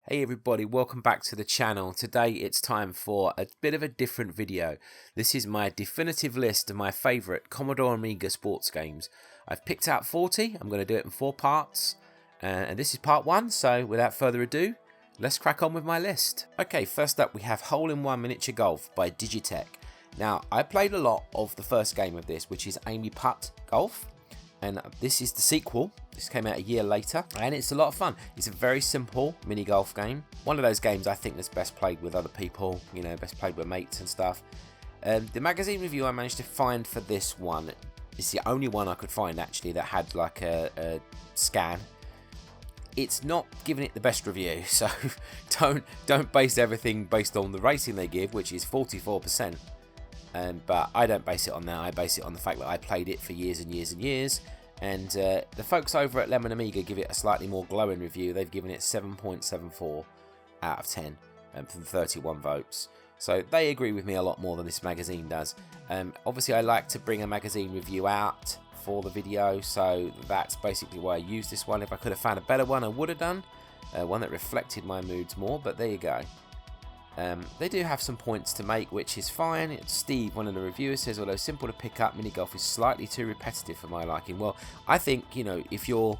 Hey everybody, welcome back to the channel. Today it's time for a bit of a different video. This is my definitive list of my favourite Commodore Amiga sports games. I've picked out 40, I'm going to do it in 4 parts, and this is part 1, so without further ado, let's crack on with my list. Okay, first up we have Hole-in-One Miniature Golf by Digitech. Now, I played a lot of the first game of this, which is Amy Putt Golf. And this is the sequel. This came out a year later, and it's a lot of fun. It's a very simple mini golf game. One of those games I think that's best played with other people, you know, best played with mates and stuff. The magazine review I managed to find for this one, it's the only one I could find actually that had like a scan. It's not giving it the best review, so don't base everything based on the rating they give, which is 44%. But I don't base it on that. I base it on the fact that I played it for years and years and years. And the folks over at Lemon Amiga give it a slightly more glowing review. They've given it 7.74 out of 10 from 31 votes. So they agree with me a lot more than this magazine does. Obviously, I like to bring a magazine review out for the video, so that's basically why I use this one. If I could have found a better one, I would have done. One that reflected my moods more, but there you go. They do have some points to make, which is fine. Steve, one of the reviewers, says, although simple to pick up, mini golf is slightly too repetitive for my liking. Well, I think, you know, if you're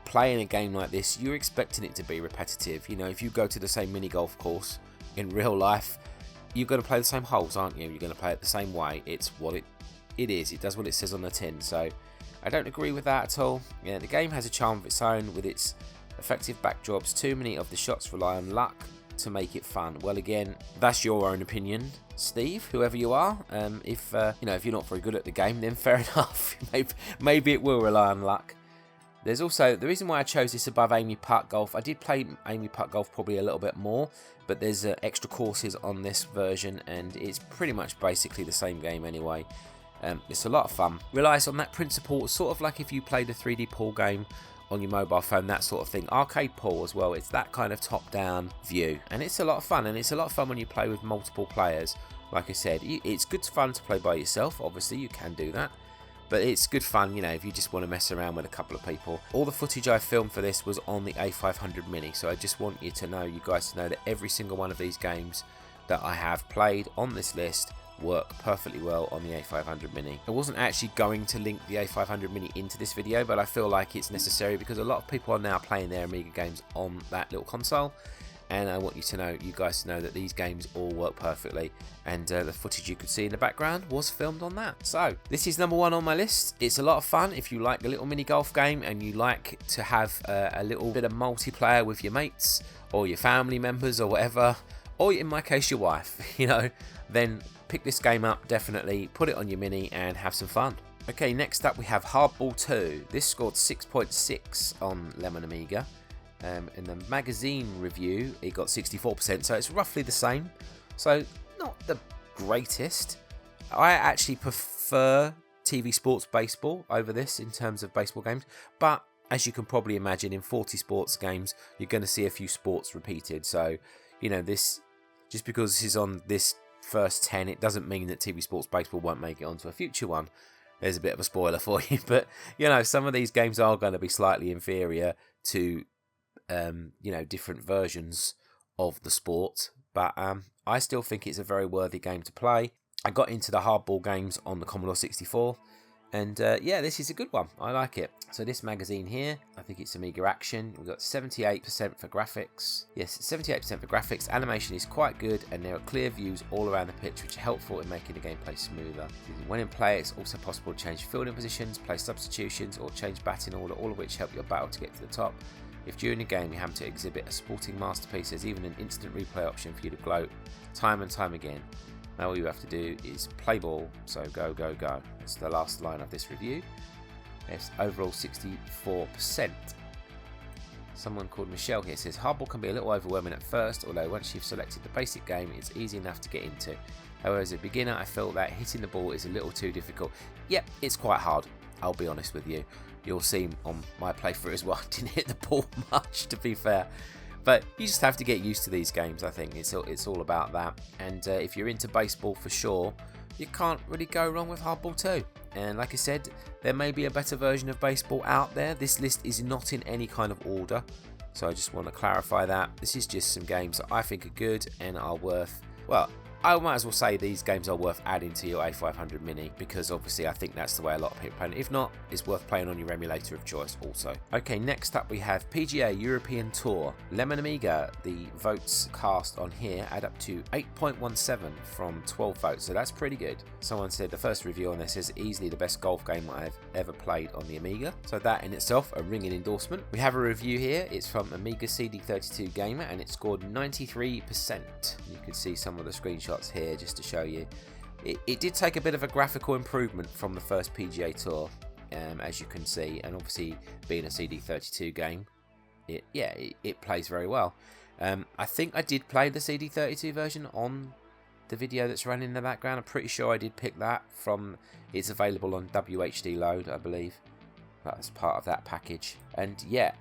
playing a game like this, you're expecting it to be repetitive. You know, if you go to the same mini golf course in real life, you're going to play the same holes, aren't you? You're going to play it the same way. It's what it is. It does what it says on the tin. So I don't agree with that at all. Yeah, the game has a charm of its own with its effective backdrops. Too many of the shots rely on luck to make it fun. Well, again, that's your own opinion, Steve, whoever you are. If you know, if you're not very good at the game, then fair enough. maybe it will rely on luck. There's also the reason why I chose this above Amy Putt Golf. I did play Amy Putt Golf probably a little bit more, but there's extra courses on this version, and it's pretty much basically the same game anyway. It's a lot of fun. Relies on that principle, sort of like if you played a 3D pool game on your mobile phone, that sort of thing. Arcade pool as well. It's that kind of top-down view, and it's a lot of fun. And it's a lot of fun when you play with multiple players. Like I said, it's good fun to play by yourself. Obviously, you can do that, but it's good fun, you know, if you just want to mess around with a couple of people. All the footage I filmed for this was on the A500 Mini, so I just want you guys to know that every single one of these games that I have played on this list work perfectly well on the A500 Mini. I wasn't actually going to link the A500 Mini into this video, but I feel like it's necessary because a lot of people are now playing their Amiga games on that little console, and I want you guys to know that these games all work perfectly, and the footage you could see in the background was filmed on that. So this is number 1 on my list. It's a lot of fun if you like a little mini golf game and you like to have a little bit of multiplayer with your mates or your family members or whatever, or in my case your wife, you know, then pick this game up, definitely put it on your mini and have some fun. Okay, next up we have Hardball 2. This scored 6.6 on Lemon Amiga. In the magazine review it got 64%, so it's roughly the same, so not the greatest. I actually prefer TV sports baseball over this in terms of baseball games, but as you can probably imagine, in 40 sports games you're going to see a few sports repeated, so you know, this, just because this is on this first 10, it doesn't mean that TV Sports Baseball won't make it onto a future one. There's a bit of a spoiler for you, but you know, some of these games are going to be slightly inferior to you know, different versions of the sport, but I still think it's a very worthy game to play. I got into the Hardball games on the Commodore 64, and yeah, this is a good one. I like it. So this magazine here, I think it's Amiga Action. We've got 78% for graphics. Yes, 78% for graphics. Animation is quite good, and there are clear views all around the pitch, which are helpful in making the gameplay smoother. When in play, it's also possible to change fielding positions, play substitutions, or change batting order, all of which help your battle to get to the top. If during the game you happen to exhibit a sporting masterpiece, there's even an instant replay option for you to gloat time and time again. Now all you have to do is play ball, so go, go, go. That's the last line of this review. It's overall 64%. Someone called Michelle here says, Hardball can be a little overwhelming at first, although once you've selected the basic game, it's easy enough to get into. However, as a beginner, I feel that hitting the ball is a little too difficult. Yep, it's quite hard, I'll be honest with you. You'll see on my playthrough as well, I didn't hit the ball much, to be fair. But you just have to get used to these games, I think. It's all about that. And if you're into baseball for sure, you can't really go wrong with Hardball 2. And like I said, there may be a better version of baseball out there. This list is not in any kind of order. So I just want to clarify that. This is just some games that I think are good and are worth, well, I might as well say these games are worth adding to your A500 Mini, because obviously I think that's the way a lot of people play it. If not, it's worth playing on your emulator of choice also. Okay, next up we have PGA European Tour. Lemon Amiga, the votes cast on here add up to 8.17 from 12 votes, so that's pretty good. Someone said the first review on this is easily the best golf game I've ever played on the Amiga, so that in itself a ringing endorsement. We have a review here, it's from Amiga CD32 Gamer, and it scored 93%. You can see some of the screenshots here just to show you. It did take a bit of a graphical improvement from the first PGA Tour, as you can see, and obviously being a CD32 game, it plays very well. I think I did play the CD32 version on the video that's running in the background. I'm pretty sure I did pick that from, it's available on WHD Load, I believe. That's part of that package. And yeah,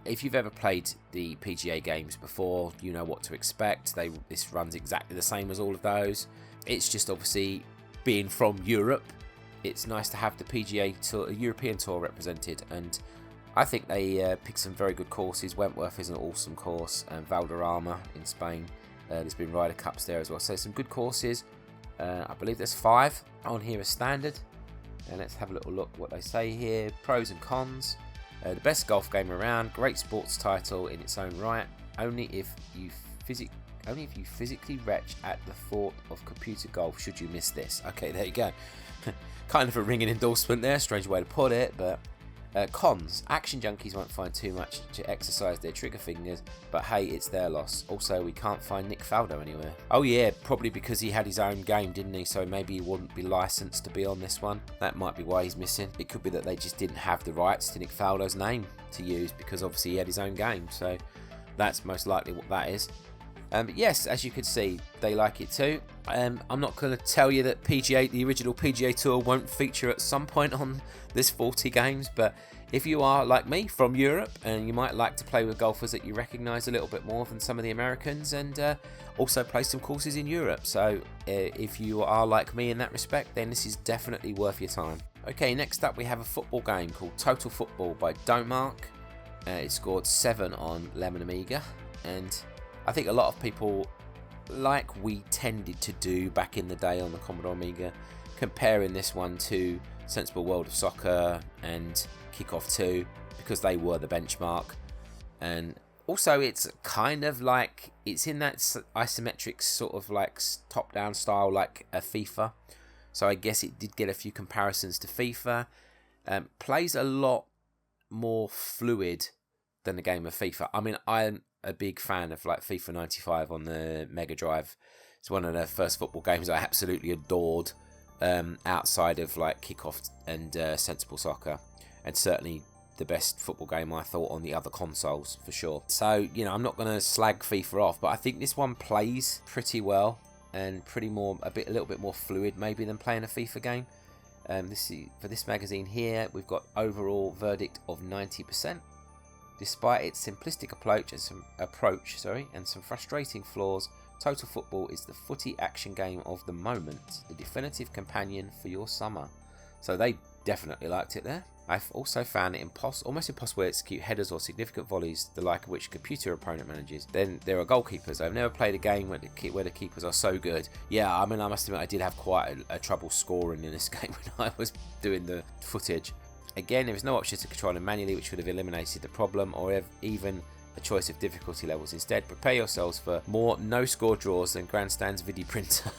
if you've ever played the PGA games before, you know what to expect. This runs exactly the same as all of those. It's just obviously being from Europe, it's nice to have the PGA Tour, European Tour represented, and I think they picked some very good courses. Wentworth is an awesome course, and Valderrama in Spain. There's been Ryder Cups there as well, so some good courses. I believe there's 5 on here as standard. And let's have a little look what they say here. Pros and cons. The best golf game around. Great sports title in its own right. Only if you physically retch at the thought of computer golf should you miss this. Okay, there you go. Kind of a ringing endorsement there. Strange way to put it, but cons. Action junkies won't find too much to exercise their trigger fingers, but hey, it's their loss. Also, we can't find Nick Faldo anywhere. Oh yeah, probably because he had his own game, didn't he? So maybe he wouldn't be licensed to be on this one. That might be why he's missing. It could be that they just didn't have the rights to Nick Faldo's name to use, because obviously he had his own game. So that's most likely what that is. But yes, as you can see, they like it too. I'm not going to tell you that the original PGA Tour won't feature at some point on this 40 games, but if you are like me from Europe and you might like to play with golfers that you recognise a little bit more than some of the Americans, and also play some courses in Europe, so if you are like me in that respect, then this is definitely worth your time. Okay, next up we have a football game called Total Football by Domark. It scored 7 on Lemon Amiga, and I think a lot of people, like we tended to do back in the day on the Commodore Amiga, comparing this one to Sensible World of Soccer and Kickoff 2, because they were the benchmark. And also it's kind of like, it's in that isometric sort of like top-down style like a FIFA. So I guess it did get a few comparisons to FIFA. Plays a lot more fluid than a game of FIFA. I mean, I'm a big fan of like FIFA 95 on the Mega Drive. It's one of the first football games I absolutely adored, outside of like Kickoff and Sensible Soccer, and certainly the best football game I thought on the other consoles for sure. So, you know, I'm not going to slag FIFA off, but I think this one plays pretty well and a little bit more fluid maybe than playing a FIFA game. For this magazine here, we've got overall verdict of 90%. Despite its simplistic approach and some frustrating flaws, Total Football is the footy action game of the moment, the definitive companion for your summer. So they definitely liked it there. I've also found it almost impossible to execute headers or significant volleys, the like of which a computer opponent manages. Then there are goalkeepers. I've never played a game where the keepers are so good. Yeah, I mean, I must admit I did have quite a trouble scoring in this game when I was doing the footage. Again, there is no option to control them manually, which would have eliminated the problem, or even a choice of difficulty levels. Instead, prepare yourselves for more no-score draws than Grandstand's video printer.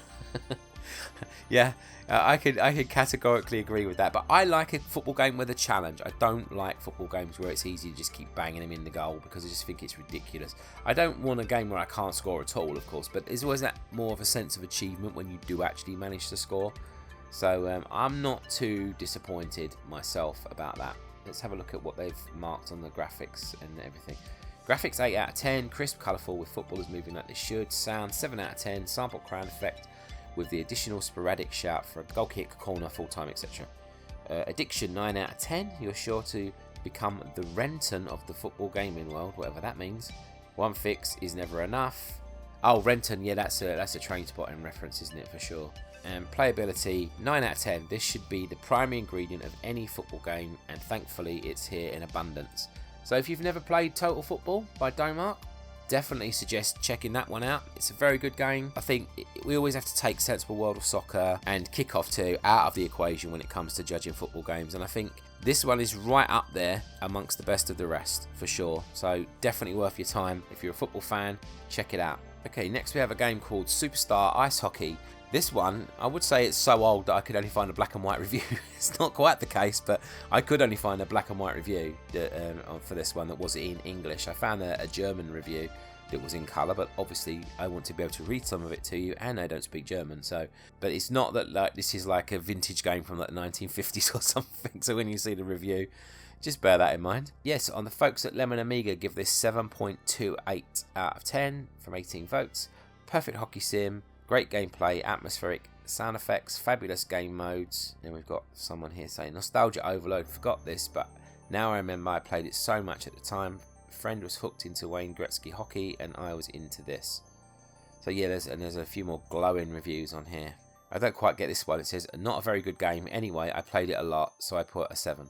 Yeah, I could categorically agree with that. But I like a football game with a challenge. I don't like football games where it's easy to just keep banging them in the goal, because I just think it's ridiculous. I don't want a game where I can't score at all, of course, but there's always that more of a sense of achievement when you do actually manage to score. So I'm not too disappointed myself about that. Let's have a look at what they've marked on the graphics and everything. Graphics 8 out of 10, crisp, colourful with footballers moving like they should. Sound 7 out of 10, sample crown effect with the additional sporadic shout for a goal kick, corner, full time, etc. Addiction 9 out of 10, you're sure to become the Renton of the football gaming world, whatever that means. One fix is never enough. Oh, Renton, yeah, that's a train spotting reference, isn't it, for sure. Playability 9 out of 10. This should be the primary ingredient of any football game, and thankfully it's here in abundance. So if you've never played Total Football by Domark, definitely suggest checking that one out. It's a very good game. I think we always have to take Sensible World of Soccer and Kickoff 2 out of the equation when it comes to judging football games, and I think this one is right up there amongst the best of the rest, for sure. So definitely worth your time. If you're a football fan, check it out. Okay, next we have a game called Superstar Ice Hockey. This one, I would say it's so old that I could only find a black and white review. It's not quite the case, but I could only find a black and white review for this one that was in English. I found a German review that was in colour, but obviously I want to be able to read some of it to you, and I don't speak German, so. But it's not that like this is like a vintage game from like the 1950s or something, so when you see the review, just bear that in mind. Yes, on the folks at Lemon Amiga give this 7.28 out of 10 from 18 votes. Perfect hockey sim. Great gameplay, atmospheric, sound effects, fabulous game modes. Then we've got someone here saying nostalgia overload. Forgot this, but now I remember I played it so much at the time. A friend was hooked into Wayne Gretzky hockey, and I was into this. So yeah, there's a few more glowing reviews on here. I don't quite get this one. It says not a very good game. Anyway, I played it a lot, so I put a 7.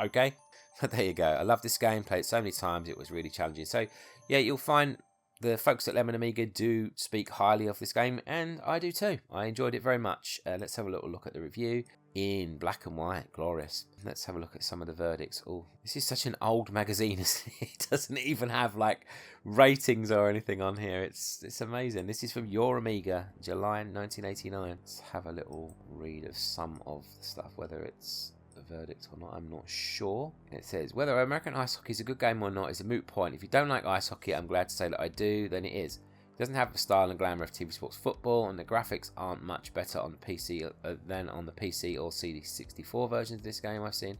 Okay, but there you go. I love this game. Played it so many times. It was really challenging. So yeah, you'll find the folks at Lemon Amiga do speak highly of this game, and I do too. I enjoyed it very much. Let's have a little look at the review in black and white. Glorious. Let's have a look at some of the verdicts. Oh, this is such an old magazine. It doesn't even have like ratings or anything on here. It's amazing. This is from Your Amiga, July 1989. Let's have a little read of some of the stuff, whether it's a verdict or not, I'm not sure. It says whether American ice hockey is a good game or not is a moot point. If you don't like ice hockey, I'm glad to say that I do, then it is. It doesn't have the style and glamour of TV sports football, and the graphics aren't much better on the PC than on the PC or CD64 versions of this game I've seen.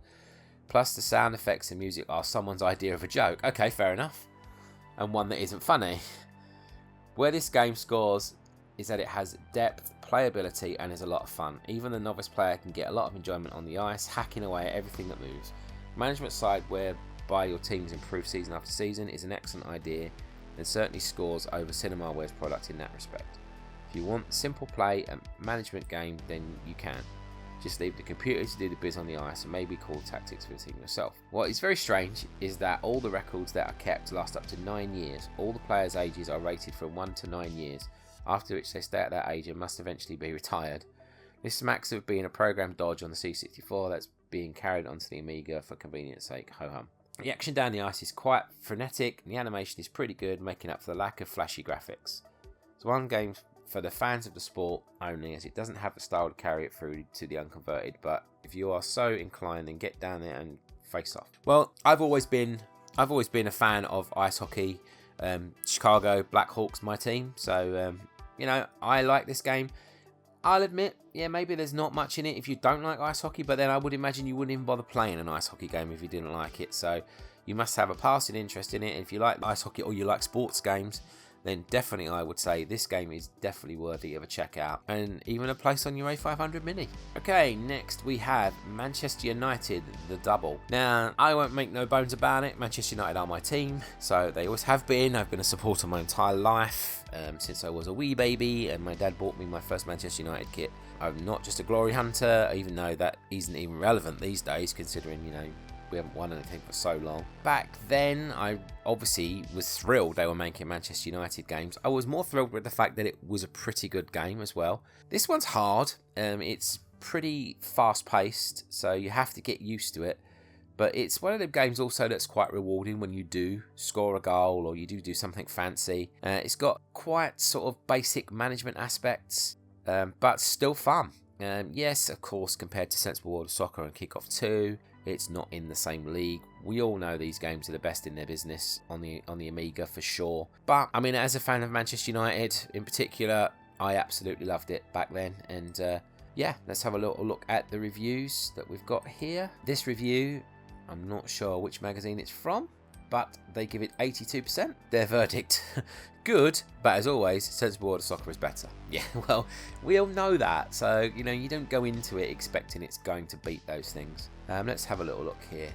Plus the sound effects and music are someone's idea of a joke. Okay, fair enough. And one that isn't funny. Where this game scores is that it has depth, playability, and is a lot of fun. Even the novice player can get a lot of enjoyment on the ice, hacking away at everything that moves. Management side, whereby your teams improve season after season, is an excellent idea, and certainly scores over CinemaWare's product in that respect. If you want simple play and management game, then you can. Just leave the computer to do the biz on the ice and maybe call tactics for the team yourself. What is very strange is that all the records that are kept last up to 9 years. All the players' ages are rated from 1 to 9 years, after which they stay at that age and must eventually be retired. This smacks of being a program dodge on the C64 that's being carried onto the Amiga for convenience sake, ho-hum. The action down the ice is quite frenetic, and the animation is pretty good, making up for the lack of flashy graphics. It's one game for the fans of the sport only, as it doesn't have the style to carry it through to the unconverted, but if you are so inclined, then get down there and face off. Well, I've always been a fan of ice hockey. Chicago Blackhawks, my team, so you know, I like this game. I'll admit, yeah, maybe there's not much in it if you don't like ice hockey, but then I would imagine you wouldn't even bother playing an ice hockey game if you didn't like it. So you must have a passing interest in it. And if you like ice hockey or you like sports games, then definitely I would say this game is definitely worthy of a check out, and even a place on your A500 Mini. Okay, next we have Manchester United, the double. Now, I won't make no bones about it, Manchester United are my team, so they always have been. I've been a supporter my entire life, since I was a wee baby, and my dad bought me my first Manchester United kit. I'm not just a glory hunter, even though that isn't even relevant these days, considering, you know, we haven't won anything for so long. Back then, I obviously was thrilled they were making Manchester United games. I was more thrilled with the fact that it was a pretty good game as well. This one's hard. It's pretty fast-paced, so you have to get used to it. But it's one of the games also that's quite rewarding when you do score a goal or you do something fancy. It's got quite sort of basic management aspects, but still fun. Yes, of course, compared to Sensible World of Soccer and Kickoff 2, it's not in the same league. We all know these games are the best in their business on the Amiga for sure. But I mean, as a fan of Manchester United in particular, I absolutely loved it back then. And yeah, let's have a little look at the reviews that we've got here. This review, I'm not sure which magazine it's from, but they give it 82%. Their verdict, good, but as always, Sensible World of Soccer is better. Yeah, well, we all know that, so, you know, you don't go into it expecting it's going to beat those things. Let's have a little look here.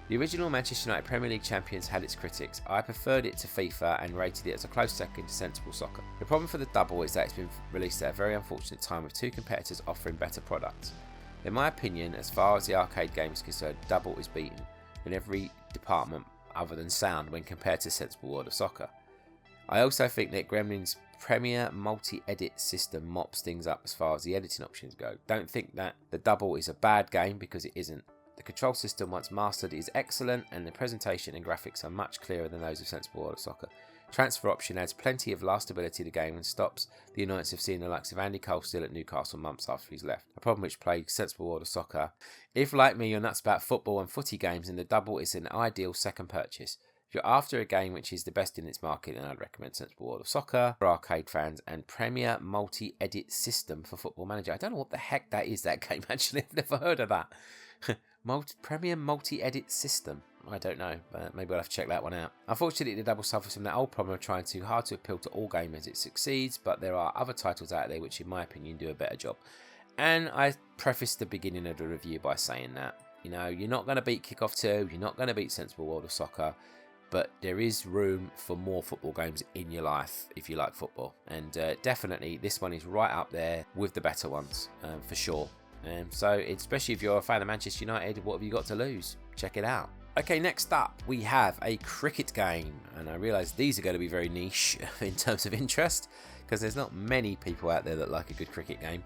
The original Manchester United Premier League champions had its critics. I preferred it to FIFA and rated it as a close second to Sensible Soccer. The problem for the double is that it's been released at a very unfortunate time with two competitors offering better products. In my opinion, as far as the arcade game is concerned, double is beaten. Whenever department other than sound when compared to Sensible World of Soccer. I also think that Gremlin's Premier multi-edit system mops things up as far as the editing options go. Don't think that the double is a bad game, because it isn't. The control system, once mastered, is excellent, and the presentation and graphics are much clearer than those of Sensible World of Soccer. Transfer option adds plenty of lastability to the game and stops the annoyance of seeing the likes of Andy Cole still at Newcastle months after he's left. A problem which plagues Sensible World of Soccer. If, like me, you're nuts about football and footy games, then the double is an ideal second purchase. If you're after a game which is the best in its market, then I'd recommend Sensible World of Soccer for arcade fans and Premier multi-edit system for Football Manager. I don't know what the heck that is, that game, actually. I've never heard of that. Premier multi-edit system. I don't know, but maybe I'll have to check that one out. Unfortunately, the double suffers from that old problem of trying too hard to appeal to all gamers. It succeeds, but there are other titles out there which, in my opinion, do a better job. And I prefaced the beginning of the review by saying that, you know, you're not going to beat Kickoff 2, you're not going to beat Sensible World of Soccer, but there is room for more football games in your life if you like football. And definitely, this one is right up there with the better ones, for sure. So, especially if you're a fan of Manchester United, what have you got to lose? Check it out. Okay, next up, we have a cricket game. And I realise these are going to be very niche in terms of interest, because there's not many people out there that like a good cricket game.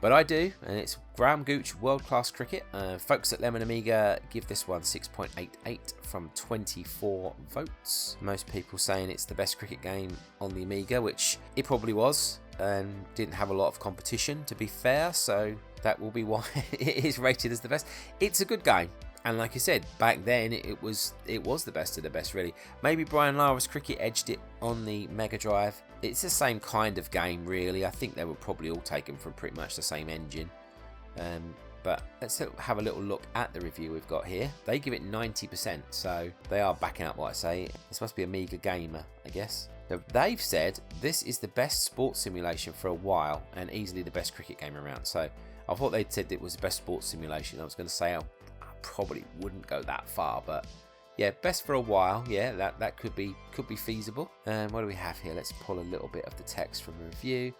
But I do, and it's Graham Gooch World Class Cricket. Folks at Lemon Amiga give this one 6.88 from 24 votes. Most people saying it's the best cricket game on the Amiga, which it probably was, and didn't have a lot of competition, to be fair, so that will be why it is rated as the best. It's a good game, and like I said, back then it was the best of the best, really. Maybe Brian Lara's Cricket edged it on the Mega Drive. It's the same kind of game, really. I think they were probably all taken from pretty much the same engine. But let's have a little look at the review we've got here. They give it 90%, so they are backing up what I say. This must be Amiga Gamer, I guess. So they've said this is the best sports simulation for a while and easily the best cricket game around. So I thought they'd said it was the best sports simulation. I was going to say I probably wouldn't go that far, but yeah, best for a while. Yeah, that could be feasible. What do we have here? Let's pull a little bit of the text from the review.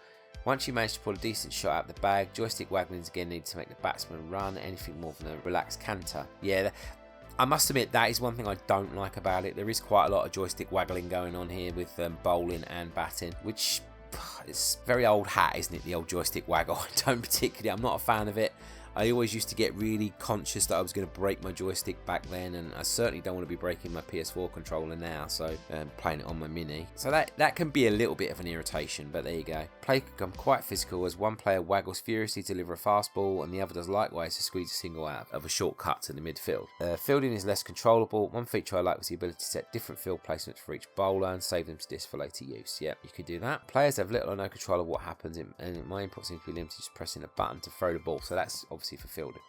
Once you manage to pull a decent shot out the bag, joystick wagglings again need to make the batsman run. Anything more than a relaxed canter. Yeah, I must admit that is one thing I don't like about it. There is quite a lot of joystick waggling going on here with bowling and batting, which it's very old hat, isn't it? The old joystick waggle. I'm not a fan of it. I always used to get really conscious that I was going to break my joystick back then, and I certainly don't want to be breaking my PS4 controller now, so playing it on my Mini. So that can be a little bit of an irritation, but there you go. Play can become quite physical as one player waggles furiously to deliver a fast ball, and the other does likewise to squeeze a single out of a short cut to the midfield. Fielding is less controllable. One feature I like was the ability to set different field placements for each bowler and save them to disc for later use. Yep, you could do that. Players have little or no control of what happens, and my input seems to be limited to just pressing a button to throw the ball, so that's obviously for fielding.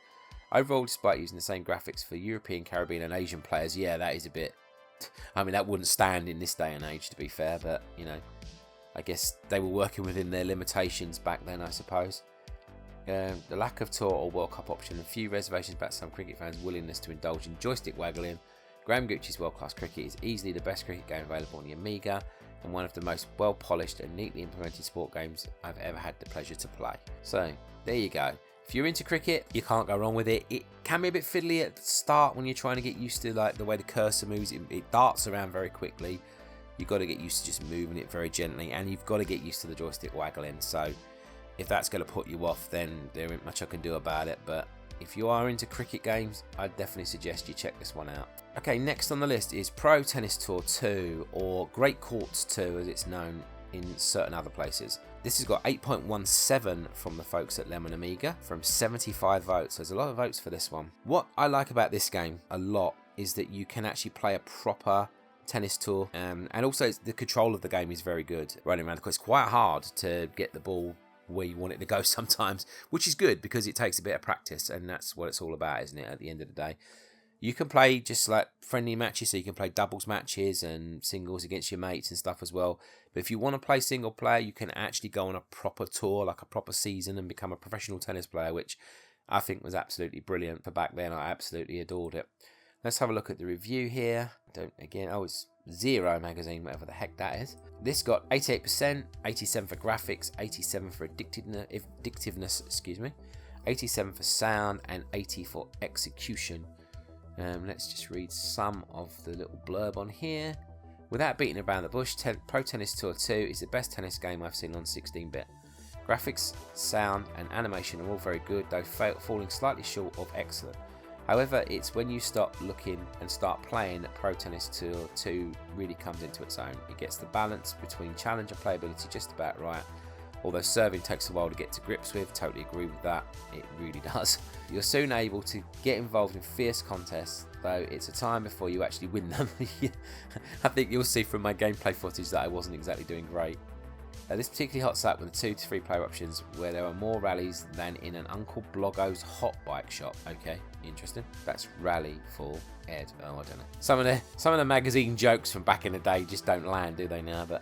Overall, despite using the same graphics for European, Caribbean and Asian players, yeah, that is a bit... I mean, that wouldn't stand in this day and age, to be fair, but, you know, I guess they were working within their limitations back then, I suppose. The lack of tour or World Cup option and few reservations about some cricket fans' willingness to indulge in joystick waggling. Graham Gooch's World Class Cricket is easily the best cricket game available on the Amiga, and one of the most well polished and neatly implemented sport games I've ever had the pleasure to play. So, there you go. If you're into cricket, you can't go wrong with it. It can be a bit fiddly at the start when you're trying to get used to like the way the cursor moves. It darts around very quickly. You've got to get used to just moving it very gently, and you've got to get used to the joystick waggling. So if that's going to put you off, then there ain't much I can do about it. But if you are into cricket games, I'd definitely suggest you check this one out. Okay, next on the list is Pro Tennis Tour 2, or Great Courts 2 as it's known in certain other places. This has got 8.17 from the folks at Lemon Amiga from 75 votes. There's a lot of votes for this one. What I like about this game a lot is that you can actually play a proper tennis tour, and also the control of the game is very good running around. It's quite hard to get the ball where you want it to go sometimes, which is good because it takes a bit of practice, and that's what it's all about, isn't it, at the end of the day. You can play just like friendly matches, so you can play doubles matches and singles against your mates and stuff as well. But if you want to play single player, you can actually go on a proper tour, like a proper season, and become a professional tennis player, which I think was absolutely brilliant for back then. I absolutely adored it. Let's have a look at the review here. It's Zero magazine, whatever the heck that is. This got 88%, 87 for graphics, 87 for addictiveness, 87 for sound, and 80 for execution. Let's just read some of the little blurb on here. Without beating around the bush, Pro Tennis Tour 2 is the best tennis game I've seen on 16-bit. Graphics, sound and animation are all very good, though falling slightly short of excellent. However, it's when you stop looking and start playing that Pro Tennis Tour 2 really comes into its own. It gets the balance between challenge and playability just about right. Although serving takes a while to get to grips with, totally agree with that, it really does. You're soon able to get involved in fierce contests, though it's a time before you actually win them. I think you'll see from my gameplay footage that I wasn't exactly doing great. This particularly hot up with the 2 to 3 player options, where there are more rallies than in an Uncle Bloggo's hot bike shop. Okay, interesting. That's rally for Ed. Oh, I don't know. Some of the magazine jokes from back in the day just don't land, do they now? But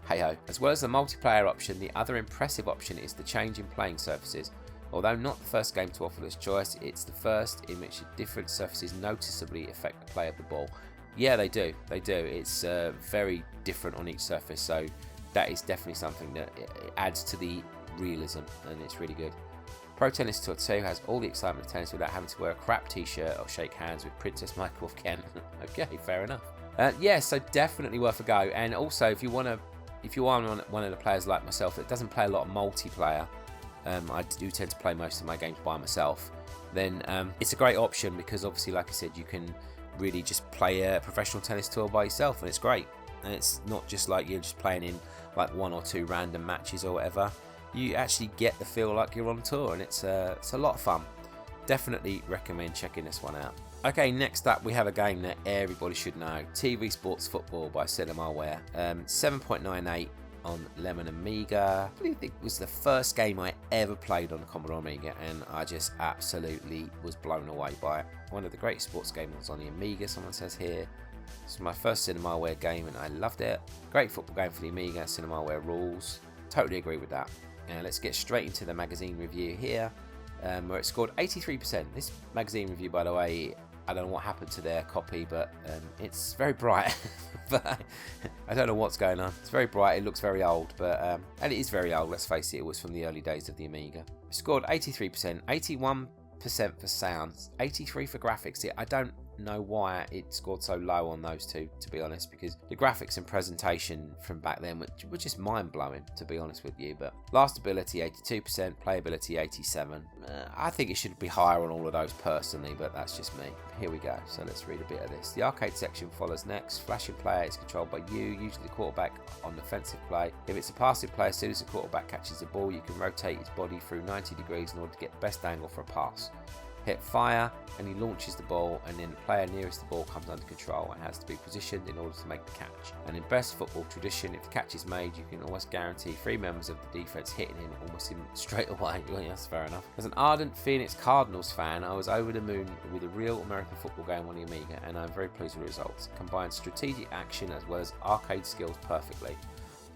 hey ho. As well as the multiplayer option, the other impressive option is the change in playing surfaces. Although not the first game to offer this choice, it's the first in which the different surfaces noticeably affect the play of the ball. Yeah, they do. They do. It's very different on each surface, so that is definitely something that it adds to the realism, and it's really good. Pro Tennis Tour 2 has all the excitement of tennis without having to wear a crap t-shirt or shake hands with Princess Michael of Kent. Okay, fair enough. Yeah, so definitely worth a go. And also, if you are one of the players like myself that doesn't play a lot of multiplayer, I do tend to play most of my games by myself, then it's a great option because obviously, like I said, you can really just play a professional tennis tour by yourself, and it's great. And it's not just like you're just playing in like 1 or 2 random matches or whatever. You actually get the feel like you're on tour, and it's a lot of fun. Definitely recommend checking this one out. Okay, next up we have a game that everybody should know, TV Sports Football by Cinemaware. 7.98 on Lemon Amiga. I believe it was the first game I ever played on Commodore Amiga, and I just absolutely was blown away by it. One of the greatest sports games on the Amiga, someone says here. It's my first Cinemaware game and I loved it. Great football game for the Amiga, Cinemaware rules. Totally agree with that. Let's get straight into the magazine review here, where it scored 83%. This magazine review, by the way, I don't know what happened to their copy, but it's very bright. But I don't know what's going on. It's very bright, it looks very old, but and it is very old, let's face it, it was from the early days of the Amiga. It scored 83%, 81% for sounds, 83% for graphics. I don't know why it scored so low on those two, to be honest, because the graphics and presentation from back then were just mind-blowing, to be honest with you. But lastability 82%, playability 87%. I think it should be higher on all of those personally, but that's just me. Here we go, so let's read a bit of this. The arcade section follows next. Flashing player is controlled by you, usually the quarterback on defensive play. If it's a passing player, as soon as the quarterback catches the ball, you can rotate his body through 90 degrees in order to get the best angle for a pass. Hit fire and he launches the ball, and then the player nearest the ball comes under control and has to be positioned in order to make the catch. And in best football tradition, if the catch is made, you can almost guarantee 3 members of the defense hitting him almost straight away. Well, yeah, that's fair enough. As an ardent Phoenix Cardinals fan, I was over the moon with a real American football game on the Amiga, and I'm very pleased with the results. It combines strategic action as well as arcade skills perfectly.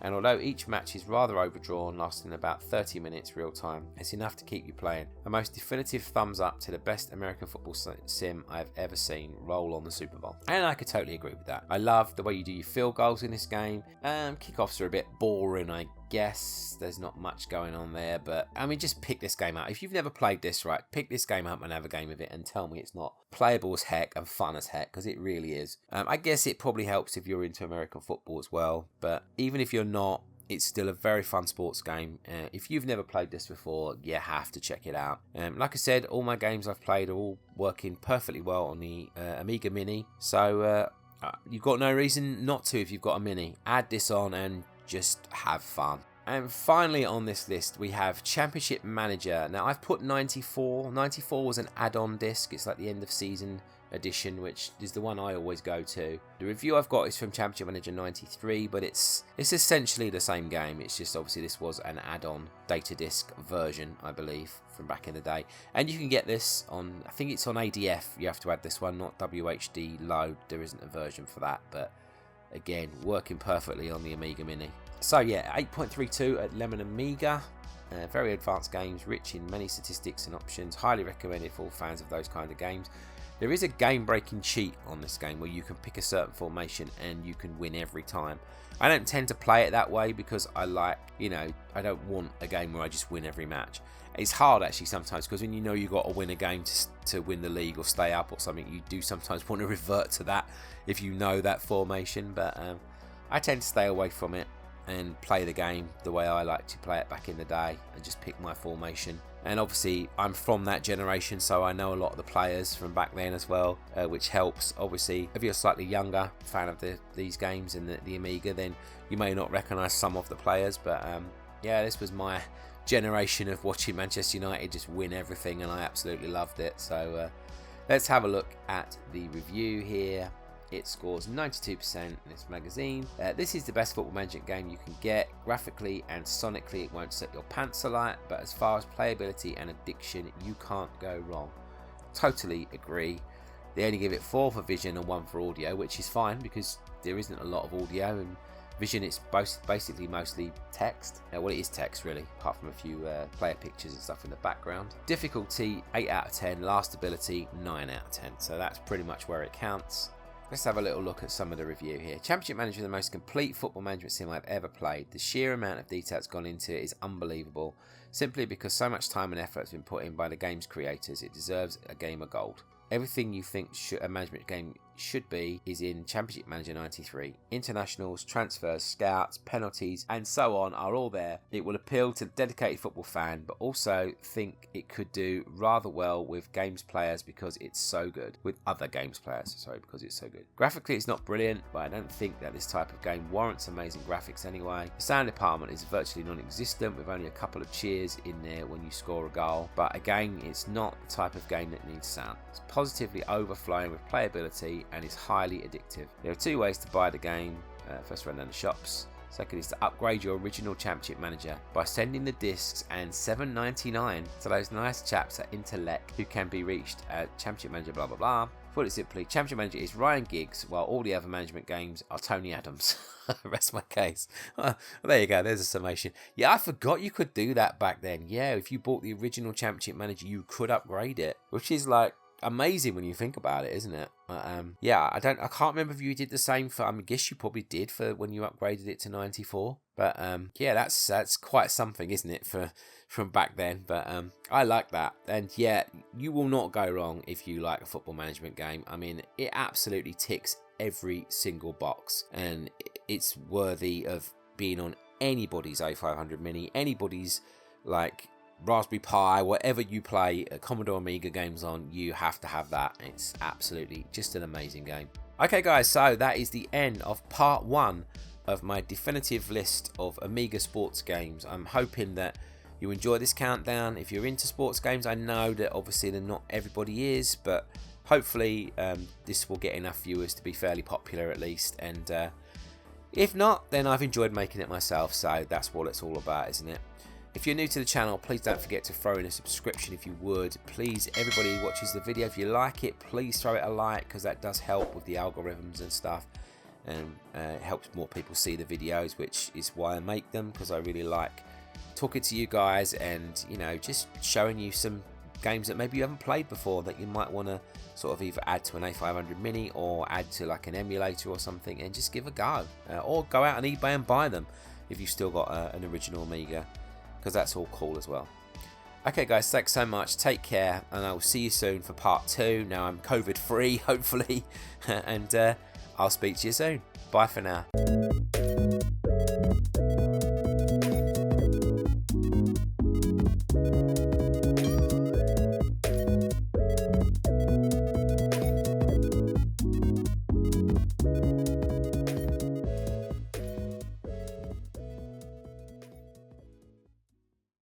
And although each match is rather overdrawn, lasting about 30 minutes real time, it's enough to keep you playing. A most definitive thumbs up to the best American football sim I've ever seen roll on the Super Bowl. And I could totally agree with that. I love the way you do your field goals in this game. Kickoffs are a bit boring, I guess. There's not much going on there, but I mean, just pick this game out. If you've never played this, right, pick this game up and have a game of it and tell me it's not playable as heck and fun as heck, because it really is. I guess it probably helps if you're into American football as well, but even if you're not, it's still a very fun sports game. If you've never played this before, you have to check it out. Like I said, all my games I've played are all working perfectly well on the Amiga Mini, so you've got no reason not to if you've got a Mini. Add this on and just have fun. And finally on this list we have Championship Manager. Now I've put 94. 94 was an add-on disc. It's like the end of season edition, which is the one I always go to. The review I've got is from Championship Manager 93, but it's essentially the same game. It's just obviously this was an add-on data disc version, I believe, from back in the day. And you can get this on, I think it's on ADF. You have to add this one, not WHD load. There isn't a version for that, but again, working perfectly on the Amiga Mini. So yeah, 8.32 at Lemon Amiga. Very advanced games, rich in many statistics and options. Highly recommended for all fans of those kind of games. There is a game-breaking cheat on this game where you can pick a certain formation and you can win every time. I don't tend to play it that way because I like, you know, I don't want a game where I just win every match. It's hard actually sometimes because when you know you've got to win a game to win the league or stay up or something, you do sometimes want to revert to that if you know that formation. But I tend to stay away from it and play the game the way I like to play it back in the day and just pick my formation. And obviously I'm from that generation, so I know a lot of the players from back then as well, which helps. Obviously if you're slightly younger fan of these games and the Amiga, then you may not recognise some of the players, but yeah, this was my generation of watching Manchester United just win everything, and I absolutely loved it. So let's have a look at the review here. It scores 92% in this magazine. This is the best football management game you can get. Graphically and sonically, it won't set your pants alight, but as far as playability and addiction, you can't go wrong. Totally agree. They only give it 4 for vision and 1 for audio, which is fine because there isn't a lot of audio, and vision it's basically mostly text. Well, it is text really, apart from a few player pictures and stuff in the background. Difficulty 8 out of 10, lastability 9 out of 10, so that's pretty much where it counts. Let's have a little look at some of the review here. Championship Manager is the most complete football management sim I've ever played. The sheer amount of detail that's gone into it is unbelievable. Simply because so much time and effort has been put in by the game's creators, it deserves a game of gold. Everything you think a management game should be is in Championship Manager 93. Internationals, transfers, scouts, penalties, and so on are all there. It will appeal to the dedicated football fan, but also think it could do rather well with games players because it's so good. With other games players, sorry, because it's so good. Graphically, it's not brilliant, but I don't think that this type of game warrants amazing graphics anyway. The sound department is virtually non-existent, with only a couple of cheers in there when you score a goal. But again, it's not the type of game that needs sound. It's positively overflowing with playability and is highly addictive. There are 2 ways to buy the game. First, run down the shops. Second is to upgrade your original Championship Manager by sending the discs and $7.99 to those nice chaps at Intellect who can be reached at Championship Manager blah blah blah. Put it simply, Championship Manager is Ryan Giggs, while all the other management games are Tony Adams. Rest my case. Well, there you go, there's a summation. Yeah, I forgot you could do that back then. Yeah, if you bought the original Championship Manager, you could upgrade it, which is like amazing when you think about it, isn't it? Yeah, I can't remember if you did the same for, I guess you probably did for when you upgraded it to 94. But yeah, that's quite something, isn't it, from back then? But I like that. And yeah, you will not go wrong if you like a football management game. I mean, it absolutely ticks every single box, and it's worthy of being on anybody's A500 Mini, anybody's like Raspberry Pi, whatever you play Commodore Amiga games on, you have to have that. It's absolutely just an amazing game. Okay guys, so that is the end of part 1 of my definitive list of Amiga sports games. I'm hoping that you enjoy this countdown. If you're into sports games, I know that obviously not everybody is, but hopefully this will get enough viewers to be fairly popular at least, and if not, then I've enjoyed making it myself, so that's what it's all about, isn't it? If you're new to the channel, please don't forget to throw in a subscription if you would. Please, everybody who watches the video, if you like it, please throw it a like, because that does help with the algorithms and stuff, and it helps more people see the videos, which is why I make them, because I really like talking to you guys and, you know, just showing you some games that maybe you haven't played before that you might want to sort of either add to an A500 Mini or add to like an emulator or something and just give a go, or go out on eBay and buy them if you've still got an original Amiga, because that's all cool as well. Okay guys, thanks so much, take care, and I will see you soon for part 2. Now I'm COVID free, hopefully, and I'll speak to you soon. Bye for now.